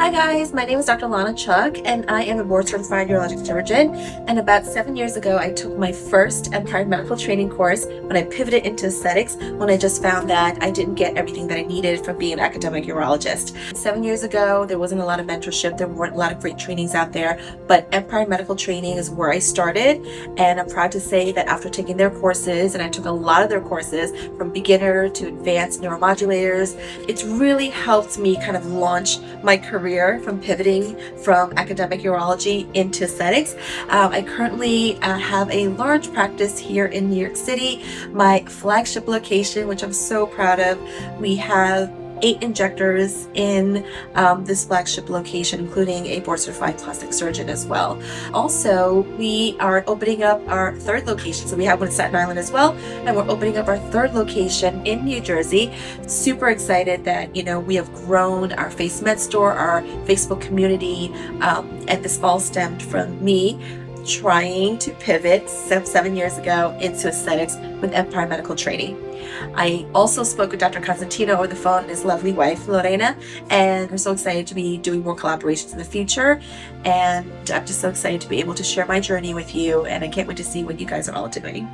Hi guys, my name is Dr. Lana Chuck and I am a board certified urologic surgeon, and about 7 years ago I took my first Empire Medical training course when I pivoted into aesthetics when I just found that I didn't get everything that I needed from being an academic urologist. 7 years ago there wasn't a lot of mentorship, there weren't a lot of great trainings out there, but Empire Medical training is where I started, and I'm proud to say that after taking their courses, and I took a lot of their courses from beginner to advanced neuromodulators, it's really helped me kind of launch my career from pivoting from academic urology into aesthetics. I currently have a large practice here in New York City, my flagship location, which I'm so proud of. We have 8 injectors in this flagship location, including a board certified plastic surgeon as well. Also, we are opening up our third location. So we have one in Staten Island as well, and we're opening up our third location in New Jersey. Super excited that, we have grown our Face Med store, our Facebook community, and this all stemmed from me trying to pivot 7 years ago into aesthetics with Empire Medical Training. I also spoke with Dr. Constantino over the phone and his lovely wife, Lorena, and we're so excited to be doing more collaborations in the future. And I'm just so excited to be able to share my journey with you, and I can't wait to see what you guys are all doing.